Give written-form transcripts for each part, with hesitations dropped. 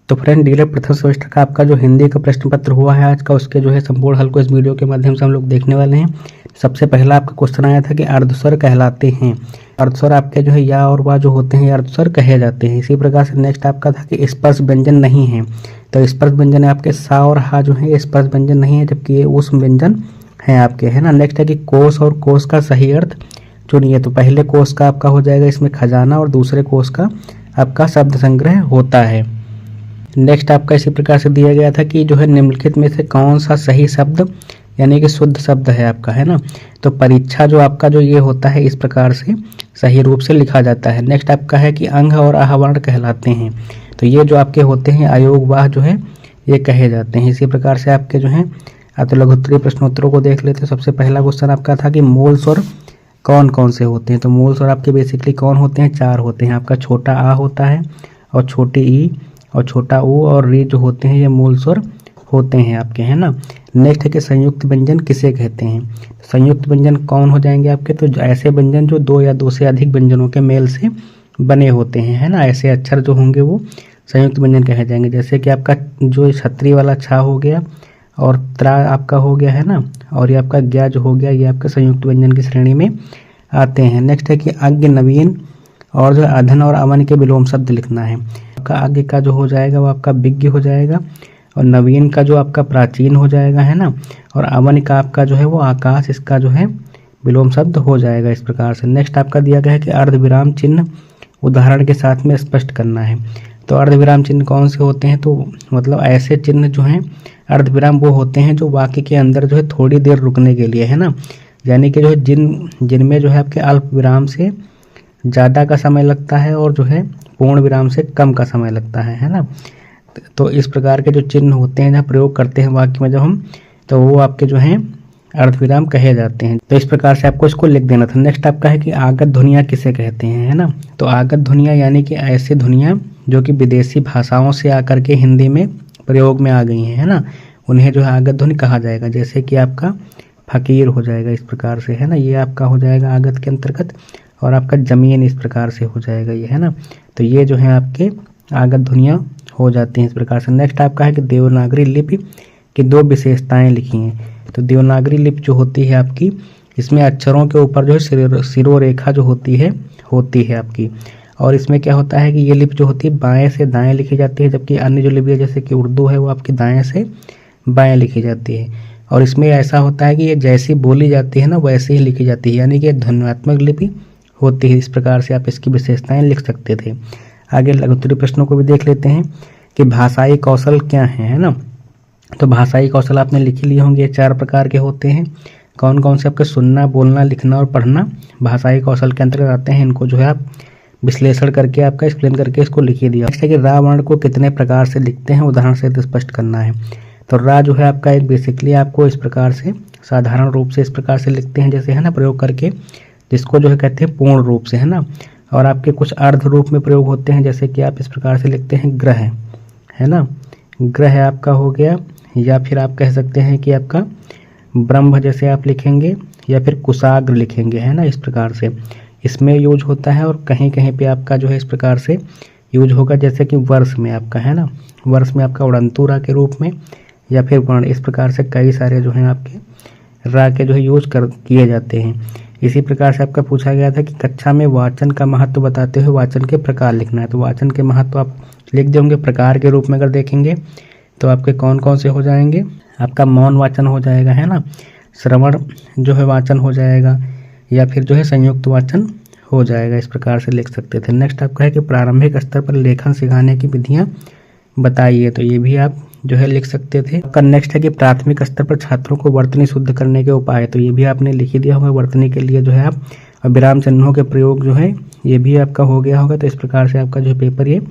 तो friend DElEd प्रथम semester का आपका जो हिंदी का प्रश्न पत्र हुआ है आज का, उसके जो है संपूर्ण हल को इस वीडियो के माध्यम से हम लोग देखने वाले हैं। सबसे पहला आपका क्वेश्चन आया था कि अर्धस्वर कहलाते हैं। अर्धस्वर आपके जो है या और वा जो होते हैं अर्धस्वर कहे जाते हैं। इसी प्रकार से नेक्स्ट आपका था कि स्पर्श व्यंजन नहीं है। तो स्पर्श व्यंजन है आपके सा और हा जो है स्पर्श व्यंजन नहीं है, जबकि ये ऊष्म व्यंजन है आपके, है ना। नेक्स्ट है कि कोष और कोष का सही अर्थ चुनिए। तो पहले कोष का आपका हो जाएगा इसमें खजाना और दूसरे कोष का आपका शब्द संग्रह होता है। नेक्स्ट आपका इसी प्रकार से दिया गया था कि जो है निम्नलिखित में से कौन सा सही शब्द यानी कि शुद्ध शब्द है आपका, है ना। तो परीक्षा जो आपका जो ये होता है इस प्रकार से सही रूप से लिखा जाता है। नेक्स्ट आपका है कि अंग और आहवर्ण कहलाते हैं। तो ये जो आपके होते हैं अयोग वाह जो है ये कहे जाते हैं। इसी प्रकार से आपके जो है तो लघुत्तरीय प्रश्नोत्तरों को देख लेते हैं। सबसे पहला क्वेश्चन आपका था कि मूल स्वर कौन कौन से होते हैं। तो मूल स्वर आपके बेसिकली कौन होते हैं, 4 होते हैं। आपका छोटा आ होता है और छोटी ई और छोटा ऊ और री जो होते हैं ये मूल स्वर होते हैं आपके, है ना। नेक्स्ट है कि संयुक्त व्यंजन किसे कहते हैं। संयुक्त व्यंजन कौन हो जाएंगे आपके, तो ऐसे व्यंजन जो 2 या 2 से अधिक व्यंजनों के मेल से बने होते हैं, है ना। ऐसे अक्षर जो होंगे वो संयुक्त व्यंजन कहे जाएंगे। जैसे कि आपका जो छतरी वाला छा हो गया और त्रा आपका हो गया, है ना, और ये आपका ज्ञा जो हो गया ये आपका संयुक्त व्यंजन की श्रेणी में आते हैं। नेक्स्ट है कि अज्ञ नवीन और जो अधन और अवन के विलोम शब्द लिखना है। आपका आगे का जो हो जाएगा वो आपका विज्ञ हो जाएगा और नवीन का जो आपका प्राचीन हो जाएगा, है ना, और अवन का आपका जो है वो आकाश, इसका जो है विलोम शब्द हो जाएगा इस प्रकार से। नेक्स्ट आपका दिया गया है कि अर्धविराम चिन्ह उदाहरण के साथ में स्पष्ट करना है। तो अर्धविराम चिन्ह कौन से होते हैं, तो मतलब ऐसे चिन्ह जो हैं अर्धविराम वो होते हैं जो वाक्य के अंदर जो है थोड़ी देर रुकने के लिए, है ना, यानी कि जो है जिनमें जो है आपके अल्प विराम से ज़्यादा का समय लगता है और जो है पूर्ण विराम से कम का समय लगता है ना। तो इस प्रकार के जो चिन्ह होते हैं जहाँ प्रयोग करते हैं वाक्य में जब हम, तो वो आपके जो हैं अर्धविराम कहे जाते हैं। तो इस प्रकार से आपको इसको लिख देना था। नेक्स्ट आपका है कि आगत ध्वनियाँ किसे कहते हैं, है ना। तो आगत ध्वनियाँ यानी कि ऐसी ध्वनियाँ जो कि विदेशी भाषाओं से आकर के हिंदी में प्रयोग में आ गई हैं, है ना, उन्हें जो है आगत ध्वनि कहा जाएगा। जैसे कि आपका फकीर हो जाएगा इस प्रकार से, है ना, ये आपका हो जाएगा आगत के अंतर्गत, और आपका जमीन इस प्रकार से हो जाएगा ये, है ना। तो ये जो है आपके आगत ध्वनियाँ हो जाती हैं इस प्रकार से। नेक्स्ट आपका है कि देवनागरी लिपि की 2 विशेषताएं लिखी हैं। तो देवनागरी लिपि जो होती है आपकी, इसमें अक्षरों के ऊपर जो है शिरोरेखा जो होती है आपकी, और इसमें क्या होता है कि ये लिपि जो होती है बाएं से दाएं लिखी जाती है, जबकि अन्य जो लिपि है जैसे कि उर्दू है वो आपकी दाएं से बाएं लिखी जाती है। और इसमें ऐसा होता है कि ये जैसी बोली जाती है ना वैसे ही लिखी जाती है, यानी कि ध्वन्यात्मक लिपि होती है। इस प्रकार से आप इसकी विशेषताएं लिख सकते थे। आगे लघुत्तरीय प्रश्नों को भी देख लेते हैं कि भाषाई कौशल क्या है ना। तो भाषाई कौशल आपने लिख ही लिए होंगे, ये 4 प्रकार के होते हैं। कौन कौन से आपके सुनना, बोलना, लिखना और पढ़ना भाषाई कौशल के अंतर्गत आते हैं। इनको जो है आप विश्लेषण करके आपका एक्सप्लेन करके इसको लिखिए दिया। नेक्स्ट है कि रा वर्ण को कितने प्रकार से लिखते हैं, उदाहरण से स्पष्ट करना है। तो रा जो है आपका एक बेसिकली आपको इस प्रकार से साधारण रूप से इस प्रकार से लिखते हैं, जैसे है ना, प्रयोग करके, जिसको जो है कहते हैं पूर्ण रूप से, है ना। और आपके कुछ अर्ध रूप में प्रयोग होते हैं, जैसे कि आप इस प्रकार से लिखते हैं ग्रह, है ना, ग्रह आपका हो गया, या फिर आप कह सकते हैं कि आपका ब्रह्म जैसे आप लिखेंगे, या फिर कुशाग्र लिखेंगे, है ना, इस प्रकार से इसमें यूज होता है। और कहीं कहीं पे आपका जो है इस प्रकार से यूज होगा, जैसे कि वर्ष में आपका, है ना, वर्ष में आपका उड़ंतुरा के रूप में, या फिर वर्ण, इस प्रकार से कई सारे जो हैं आपके रा के जो है यूज किए जाते हैं। इसी प्रकार से आपका पूछा गया था कि कक्षा में वाचन का महत्व बताते हुए वाचन के प्रकार लिखना है। तो वाचन के महत्व आप लिख देंगे प्रकार के रूप में। अगर देखेंगे तो आपके कौन कौन से हो जाएंगे, आपका मौन वाचन हो जाएगा, है ना, श्रवण जो है वाचन हो जाएगा, या फिर जो है संयुक्त वाचन हो जाएगा। इस प्रकार से लिख सकते थे। नेक्स्ट आपका है कि प्रारंभिक स्तर पर लेखन सिखाने की विधियाँ बताइए। तो ये भी आप जो है लिख सकते थे। आपका नेक्स्ट है कि प्राथमिक स्तर पर छात्रों को वर्तनी शुद्ध करने के उपाय। तो ये भी आपने लिख ही दिया होगा। वर्तनी के लिए जो है आप विराम चिन्हों के प्रयोग जो है ये भी आपका हो गया होगा। तो इस प्रकार से आपका जो पेपर ये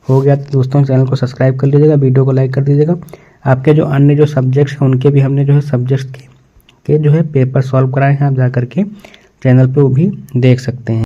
हो गया। तो दोस्तों चैनल को सब्सक्राइब कर लीजिएगा, वीडियो को लाइक कर दीजिएगा। आपके जो अन्य जो सब्जेक्ट्स हैं उनके भी हमने जो है सब्जेक्ट्स के जो है पेपर सॉल्व कराए हैं, आप जा करके चैनल पे वो भी देख सकते हैं।